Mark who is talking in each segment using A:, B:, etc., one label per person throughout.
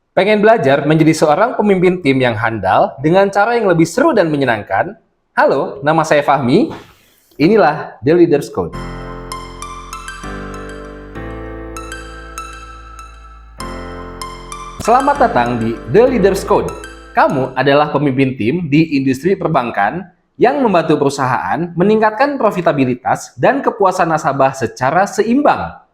A: Pengen belajar menjadi seorang pemimpin tim yang handal dengan cara yang lebih seru dan menyenangkan? Halo, nama saya Fahmi. Inilah The Leaders Code. Selamat datang di The Leaders Code. Kamu adalah pemimpin tim di industri perbankan yang membantu perusahaan meningkatkan profitabilitas dan kepuasan nasabah secara seimbang.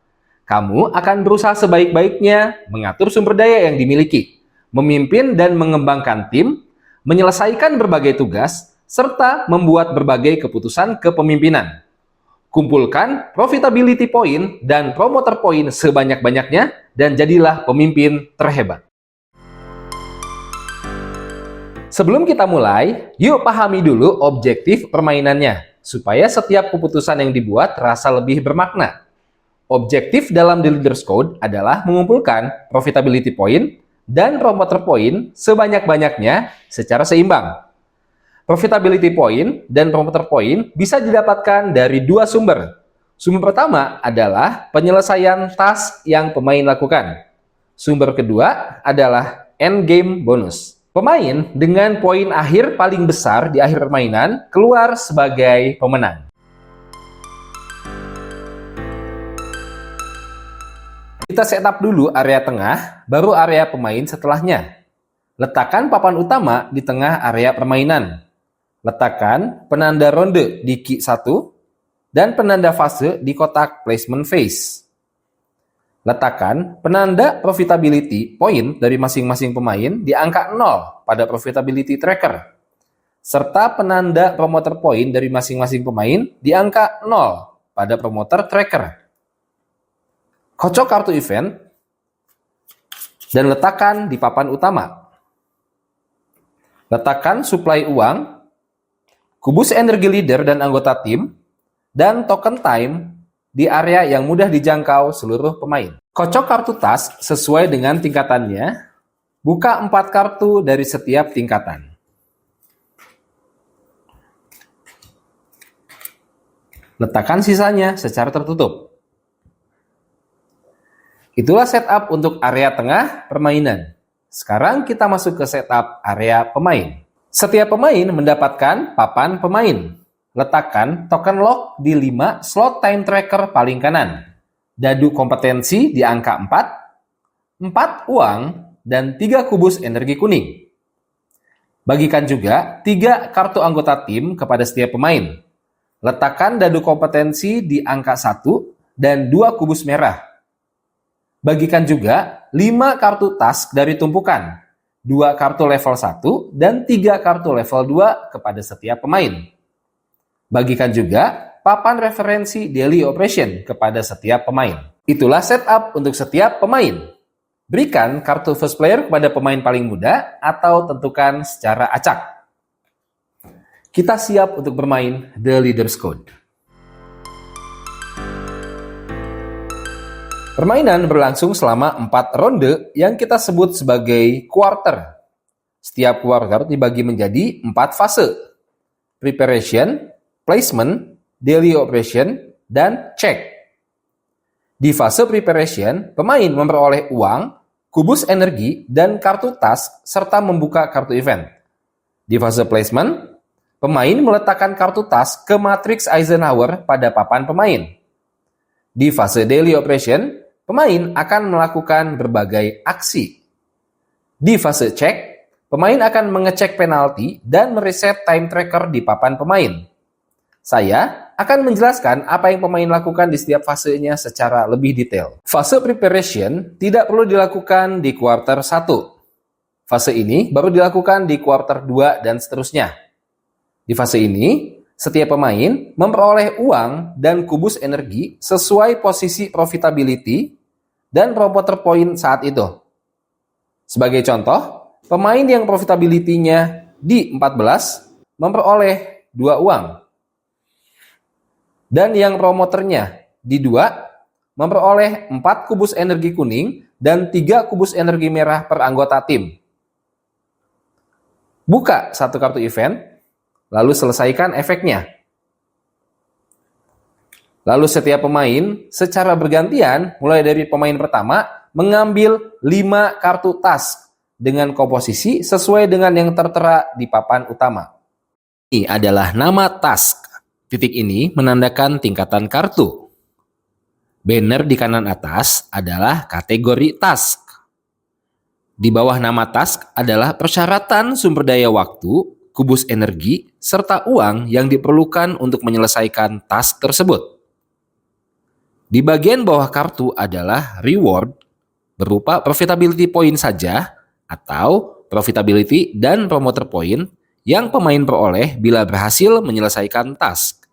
A: Kamu akan berusaha sebaik-baiknya mengatur sumber daya yang dimiliki, memimpin dan mengembangkan tim, menyelesaikan berbagai tugas, serta membuat berbagai keputusan kepemimpinan. Kumpulkan profitability point dan promoter point sebanyak-banyaknya dan jadilah pemimpin terhebat. Sebelum kita mulai, yuk pahami dulu objektif permainannya, supaya setiap keputusan yang dibuat terasa lebih bermakna. Objektif dalam The Leaders Code adalah mengumpulkan profitability point dan promoter point sebanyak-banyaknya secara seimbang. Profitability point dan promoter point bisa didapatkan dari dua sumber. Sumber pertama adalah penyelesaian task yang pemain lakukan. Sumber kedua adalah endgame bonus. Pemain dengan poin akhir paling besar di akhir permainan keluar sebagai pemenang. Kita setup dulu area tengah, baru area pemain setelahnya. Letakkan papan utama di tengah area permainan. Letakkan penanda ronde di key 1 dan penanda fase di kotak placement phase. Letakkan penanda profitability point dari masing-masing pemain di angka 0 pada profitability tracker. Serta penanda promoter point dari masing-masing pemain di angka 0 pada promoter tracker. Kocok kartu event dan letakkan di papan utama. Letakkan suplai uang, kubus energi leader dan anggota tim, dan token time di area yang mudah dijangkau seluruh pemain. Kocok kartu task sesuai dengan tingkatannya. Buka 4 kartu dari setiap tingkatan. Letakkan sisanya secara tertutup. Itulah setup untuk area tengah permainan. Sekarang kita masuk ke setup area pemain. Setiap pemain mendapatkan papan pemain. Letakkan token lock di 5 slot time tracker paling kanan. Dadu kompetensi di angka 4, 4 uang, dan 3 kubus energi kuning. Bagikan juga 3 kartu anggota tim kepada setiap pemain. Letakkan dadu kompetensi di angka 1 dan 2 kubus merah. Bagikan juga 5 kartu task dari tumpukan, 2 kartu level 1 dan 3 kartu level 2 kepada setiap pemain. Bagikan juga papan referensi daily operation kepada setiap pemain. Itulah setup untuk setiap pemain. Berikan kartu first player kepada pemain paling muda atau tentukan secara acak. Kita siap untuk bermain The Leaders Code. Permainan berlangsung selama 4 ronde yang kita sebut sebagai quarter. Setiap quarter dibagi menjadi 4 fase. Preparation, placement, daily operation, dan check. Di fase preparation, pemain memperoleh uang, kubus energi, dan kartu task, serta membuka kartu event. Di fase placement, pemain meletakkan kartu task ke matriks Eisenhower pada papan pemain. Di fase daily operation, pemain akan melakukan berbagai aksi. Di fase check, pemain akan mengecek penalti dan mereset time tracker di papan pemain. Saya akan menjelaskan apa yang pemain lakukan di setiap fasenya secara lebih detail. Fase preparation tidak perlu dilakukan di quarter 1. Fase ini baru dilakukan di quarter 2 dan seterusnya. Di fase ini, setiap pemain memperoleh uang dan kubus energi sesuai posisi profitability dan promoter point saat itu. Sebagai contoh, pemain yang profitability-nya di 14 memperoleh 2 uang. Dan yang promoternya di 2 memperoleh 4 kubus energi kuning dan 3 kubus energi merah per anggota tim. Buka 1 kartu event, lalu selesaikan efeknya. Lalu setiap pemain secara bergantian, mulai dari pemain pertama, mengambil 5 kartu task dengan komposisi sesuai dengan yang tertera di papan utama. Ini adalah nama task. Titik ini menandakan tingkatan kartu. Banner di kanan atas adalah kategori task. Di bawah nama task adalah persyaratan sumber daya waktu, kubus energi, serta uang yang diperlukan untuk menyelesaikan task tersebut. Di bagian bawah kartu adalah reward, berupa profitability point saja, atau profitability dan promoter point yang pemain peroleh bila berhasil menyelesaikan task.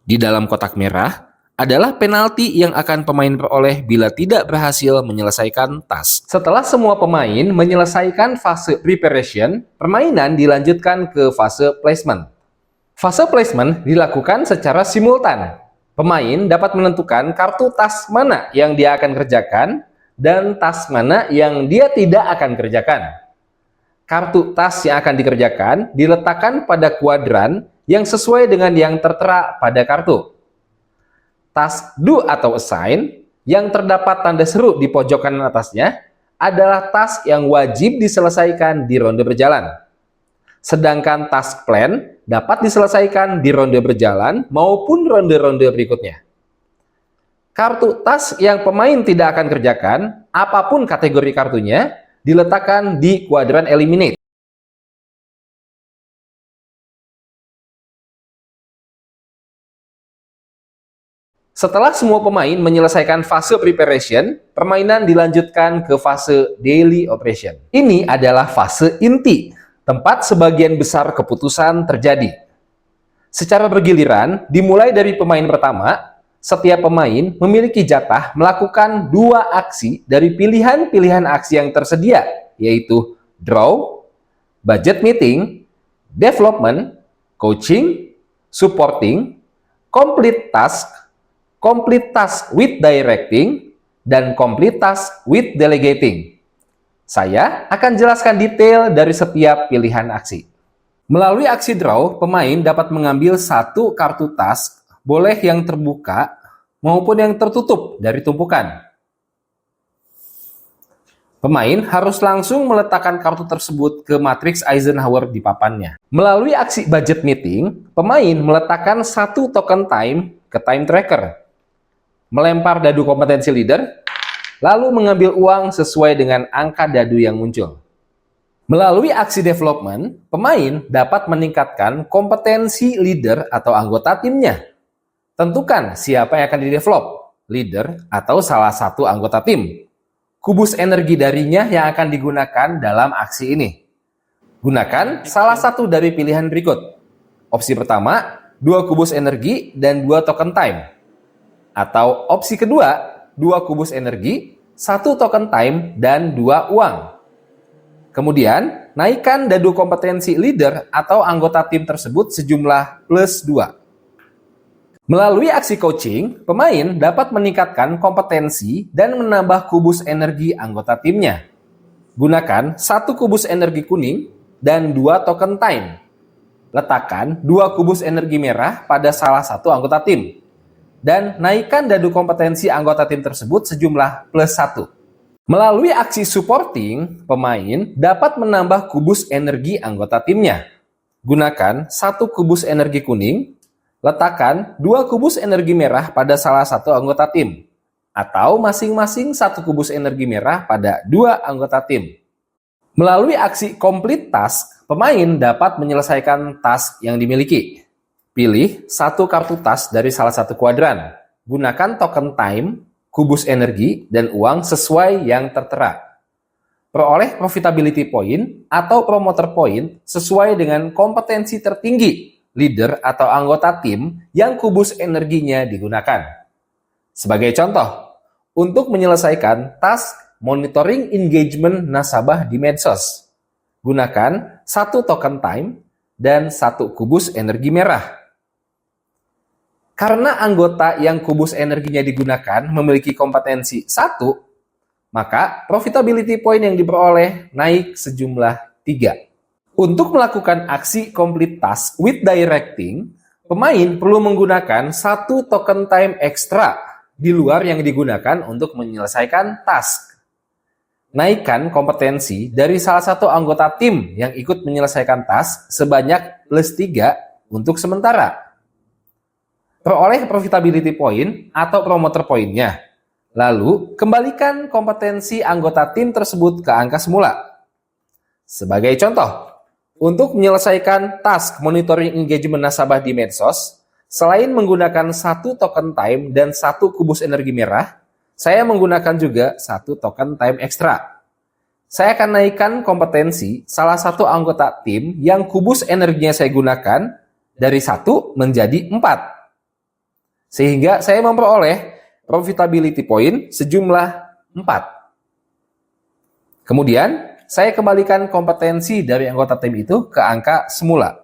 A: Di dalam kotak merah adalah penalti yang akan pemain peroleh bila tidak berhasil menyelesaikan task. Setelah semua pemain menyelesaikan fase preparation, permainan dilanjutkan ke fase placement. Fase placement dilakukan secara simultan. Pemain dapat menentukan kartu task mana yang dia akan kerjakan dan task mana yang dia tidak akan kerjakan. Kartu task yang akan dikerjakan diletakkan pada kuadran yang sesuai dengan yang tertera pada kartu. Task do atau assign yang terdapat tanda seru di pojok kanan atasnya adalah task yang wajib diselesaikan di ronde berjalan. Sedangkan task plan dapat diselesaikan di ronde berjalan maupun ronde-ronde berikutnya. Kartu task yang pemain tidak akan kerjakan, apapun kategori kartunya, diletakkan di kuadran eliminate. Setelah semua pemain menyelesaikan fase preparation, permainan dilanjutkan ke fase daily operation. Ini adalah fase inti, tempat sebagian besar keputusan terjadi. Secara bergiliran, dimulai dari pemain pertama, setiap pemain memiliki jatah melakukan 2 aksi dari pilihan-pilihan aksi yang tersedia, yaitu draw, budget meeting, development, coaching, supporting, complete task with directing, dan complete task with delegating. Saya akan jelaskan detail dari setiap pilihan aksi. Melalui aksi draw, pemain dapat mengambil 1 kartu task, boleh yang terbuka maupun yang tertutup dari tumpukan. Pemain harus langsung meletakkan kartu tersebut ke matriks Eisenhower di papannya. Melalui aksi budget meeting, pemain meletakkan 1 token time ke time tracker, melempar dadu kompetensi leader, lalu mengambil uang sesuai dengan angka dadu yang muncul. Melalui aksi development, pemain dapat meningkatkan kompetensi leader atau anggota timnya. Tentukan siapa yang akan di-develop, leader atau salah satu anggota tim. Kubus energi darinya yang akan digunakan dalam aksi ini. Gunakan salah satu dari pilihan berikut. Opsi pertama, 2 kubus energi dan 2 token time. Atau opsi kedua, 2 kubus energi, 1 token time, dan 2 uang. Kemudian, naikkan dadu kompetensi leader atau anggota tim tersebut sejumlah +2. Melalui aksi coaching, pemain dapat meningkatkan kompetensi dan menambah kubus energi anggota timnya. Gunakan 1 kubus energi kuning dan 2 token time. Letakkan 2 kubus energi merah pada salah satu anggota tim. Dan naikkan dadu kompetensi anggota tim tersebut sejumlah +1. Melalui aksi supporting, pemain dapat menambah kubus energi anggota timnya. Gunakan 1 kubus energi kuning, letakkan 2 kubus energi merah pada salah satu anggota tim, atau masing-masing 1 kubus energi merah pada 2 anggota tim. Melalui aksi complete task, pemain dapat menyelesaikan task yang dimiliki. Pilih 1 kartu task dari salah satu kuadran. Gunakan token time, kubus energi, dan uang sesuai yang tertera. Peroleh profitability point atau promoter point sesuai dengan kompetensi tertinggi leader atau anggota tim yang kubus energinya digunakan. Sebagai contoh, untuk menyelesaikan task monitoring engagement nasabah di medsos, gunakan 1 token time dan 1 kubus energi merah. Karena anggota yang kubus energinya digunakan memiliki kompetensi 1, maka profitability point yang diperoleh naik sejumlah 3. Untuk melakukan aksi complete task with directing, pemain perlu menggunakan 1 token time ekstra di luar yang digunakan untuk menyelesaikan task. naikkan kompetensi dari salah satu anggota tim yang ikut menyelesaikan task sebanyak +3 untuk sementara. Peroleh profitability point atau promoter point-nya. Lalu, kembalikan kompetensi anggota tim tersebut ke angka semula. Sebagai contoh, untuk menyelesaikan task monitoring engagement nasabah di medsos, selain menggunakan 1 token time dan 1 kubus energi merah, saya menggunakan juga 1 token time ekstra. Saya akan naikkan kompetensi salah satu anggota tim yang kubus energinya saya gunakan dari 1 menjadi 4. Sehingga saya memperoleh profitability point sejumlah 4. Kemudian, saya kembalikan kompetensi dari anggota tim itu ke angka semula.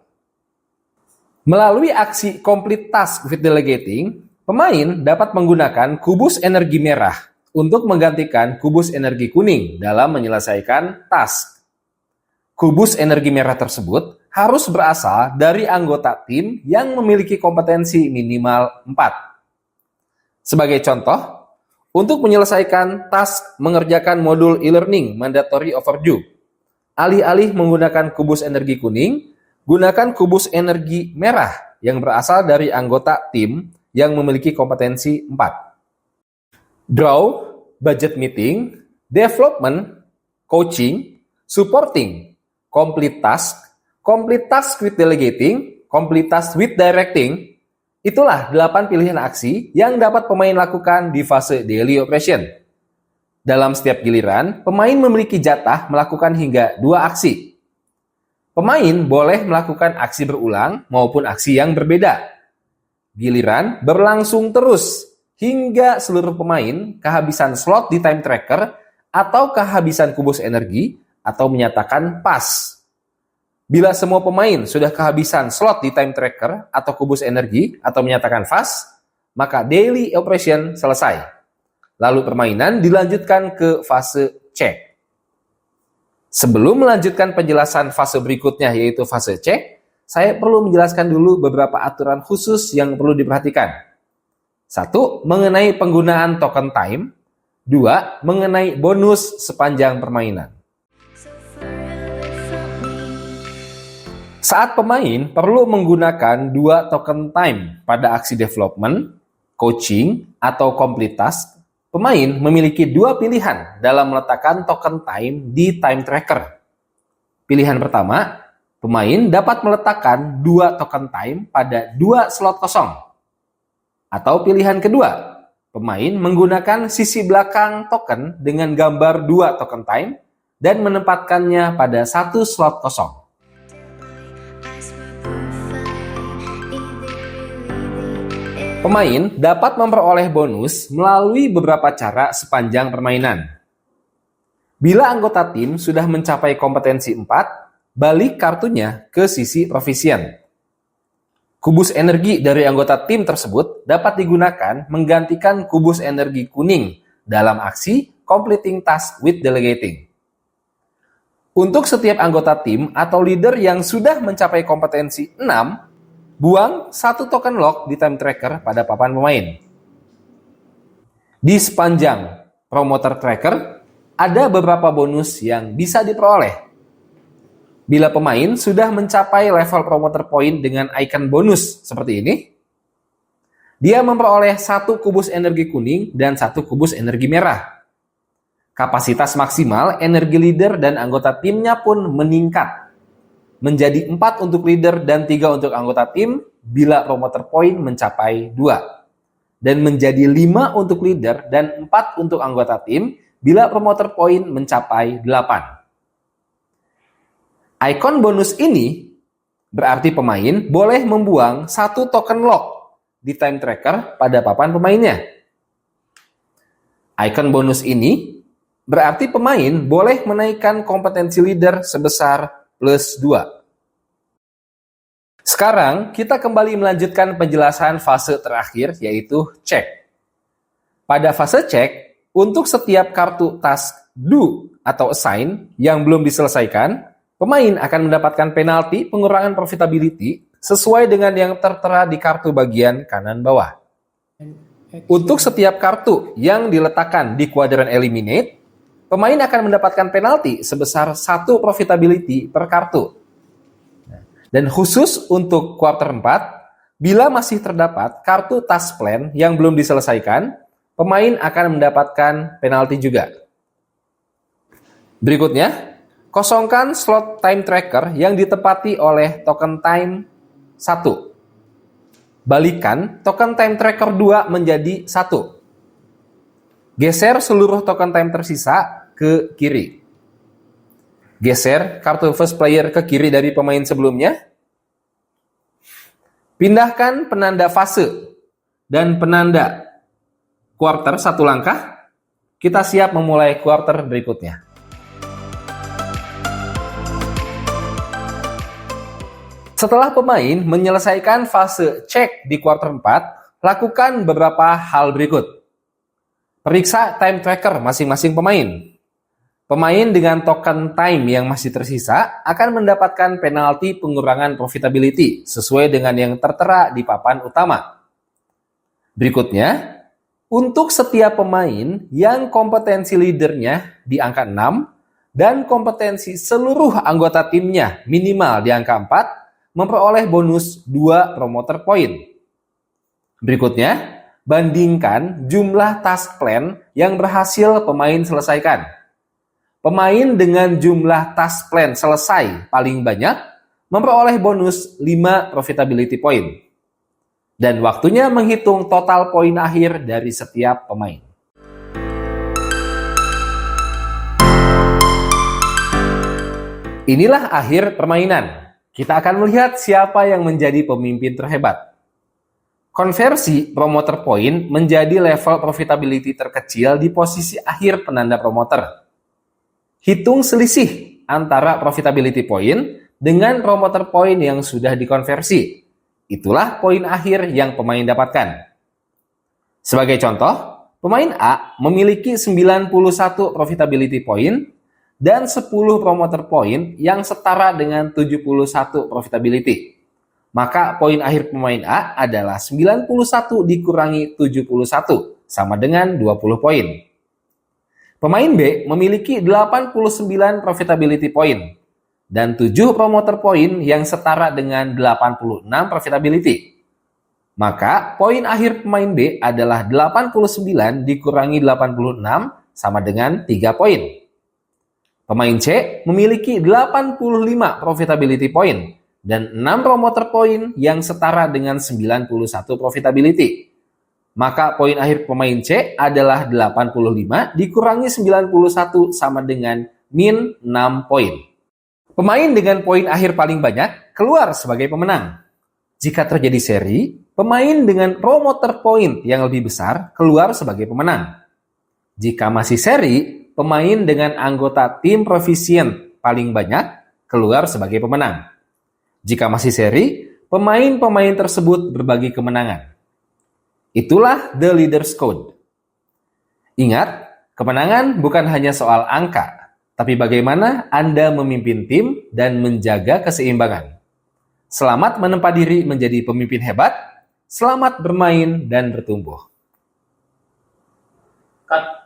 A: Melalui aksi complete task with delegating, pemain dapat menggunakan kubus energi merah untuk menggantikan kubus energi kuning dalam menyelesaikan task. Kubus energi merah tersebut harus berasal dari anggota tim yang memiliki kompetensi minimal 4. Sebagai contoh, untuk menyelesaikan task mengerjakan modul e-learning mandatory overdue, alih-alih menggunakan kubus energi kuning, gunakan kubus energi merah yang berasal dari anggota tim yang memiliki kompetensi 4. Draw, budget meeting, development, coaching, supporting, complete task with delegating, complete task with directing. Itulah 8 pilihan aksi yang dapat pemain lakukan di fase daily operation. Dalam setiap giliran, pemain memiliki jatah melakukan hingga 2 aksi. Pemain boleh melakukan aksi berulang maupun aksi yang berbeda. Giliran berlangsung terus hingga seluruh pemain kehabisan slot di time tracker atau kehabisan kubus energi atau menyatakan pas. Bila semua pemain sudah kehabisan slot di time tracker atau kubus energi atau menyatakan fast, maka daily operation selesai. Lalu permainan dilanjutkan ke fase check. Sebelum melanjutkan penjelasan fase berikutnya yaitu fase check, saya perlu menjelaskan dulu beberapa aturan khusus yang perlu diperhatikan. 1. Mengenai penggunaan token time. 2. Mengenai bonus sepanjang permainan. Saat pemain perlu menggunakan 2 token time pada aksi development, coaching, atau complete task, pemain memiliki 2 pilihan dalam meletakkan token time di time tracker. Pilihan pertama, pemain dapat meletakkan 2 token time pada 2 slot kosong. Atau pilihan kedua, pemain menggunakan sisi belakang token dengan gambar 2 token time dan menempatkannya pada 1 slot kosong. Pemain dapat memperoleh bonus melalui beberapa cara sepanjang permainan. Bila anggota tim sudah mencapai kompetensi 4, balik kartunya ke sisi proficient. Kubus energi dari anggota tim tersebut dapat digunakan menggantikan kubus energi kuning dalam aksi completing task with delegating. Untuk setiap anggota tim atau leader yang sudah mencapai kompetensi 6, buang 1 token lock di time tracker pada papan pemain. Di sepanjang promoter tracker, ada beberapa bonus yang bisa diperoleh. Bila pemain sudah mencapai level promoter point dengan icon bonus seperti ini, dia memperoleh 1 kubus energi kuning dan 1 kubus energi merah. Kapasitas maksimal energi leader dan anggota timnya pun meningkat menjadi 4 untuk leader dan 3 untuk anggota tim bila promoter point mencapai 2. Dan menjadi 5 untuk leader dan 4 untuk anggota tim bila promoter point mencapai 8. Icon bonus ini berarti pemain boleh membuang 1 token lock di time tracker pada papan pemainnya. Icon bonus ini berarti pemain boleh menaikkan kompetensi leader sebesar +2. Sekarang kita kembali melanjutkan penjelasan fase terakhir yaitu check. Pada fase check, untuk setiap kartu task do atau assign yang belum diselesaikan, pemain akan mendapatkan penalti pengurangan profitability sesuai dengan yang tertera di kartu bagian kanan bawah. Untuk setiap kartu yang diletakkan di kuadran eliminate, pemain akan mendapatkan penalti sebesar 1 profitability per kartu. Dan khusus untuk kuarter 4, bila masih terdapat kartu task plan yang belum diselesaikan, pemain akan mendapatkan penalti juga. Berikutnya, kosongkan slot time tracker yang ditempati oleh token time 1. Balikan token time tracker 2 menjadi 1. Geser seluruh token time tersisa ke kiri. Geser kartu first player ke kiri dari pemain sebelumnya. Pindahkan penanda fase dan penanda quarter 1 langkah. Kita siap memulai quarter berikutnya. Setelah pemain menyelesaikan fase cek di quarter 4, lakukan beberapa hal berikut. Periksa time tracker masing-masing pemain. Pemain dengan token time yang masih tersisa akan mendapatkan penalti pengurangan profitability sesuai dengan yang tertera di papan utama. Berikutnya, untuk setiap pemain yang kompetensi leadernya di angka 6 dan kompetensi seluruh anggota timnya minimal di angka 4, memperoleh bonus 2 promoter point. Berikutnya, bandingkan jumlah task plan yang berhasil pemain selesaikan. Pemain dengan jumlah task plan selesai paling banyak memperoleh bonus 5 profitability point. Dan waktunya menghitung total poin akhir dari setiap pemain. Inilah akhir permainan. Kita akan melihat siapa yang menjadi pemimpin terhebat. Konversi promoter point menjadi level profitability terkecil di posisi akhir penanda promoter. Hitung selisih antara profitability point dengan promoter point yang sudah dikonversi. Itulah poin akhir yang pemain dapatkan. Sebagai contoh, pemain A memiliki 91 profitability point dan 10 promoter point yang setara dengan 71 profitability. Maka poin akhir pemain A adalah 91 dikurangi 71 sama dengan 20 poin. Pemain B memiliki 89 profitability point dan 7 promoter point yang setara dengan 86 profitability. Maka poin akhir pemain B adalah 89 dikurangi 86 sama dengan 3 poin. Pemain C memiliki 85 profitability point dan 6 promoter point yang setara dengan 91 profitability. Maka poin akhir pemain C adalah 85 dikurangi 91 sama dengan min 6 poin. Pemain dengan poin akhir paling banyak keluar sebagai pemenang. Jika terjadi seri, pemain dengan promoter point yang lebih besar keluar sebagai pemenang. Jika masih seri, pemain dengan anggota tim proficient paling banyak keluar sebagai pemenang. Jika masih seri, pemain-pemain tersebut berbagi kemenangan. Itulah The Leader's Code. Ingat, kemenangan bukan hanya soal angka, tapi bagaimana Anda memimpin tim dan menjaga keseimbangan. Selamat menempa diri menjadi pemimpin hebat, selamat bermain dan bertumbuh.
B: Cut.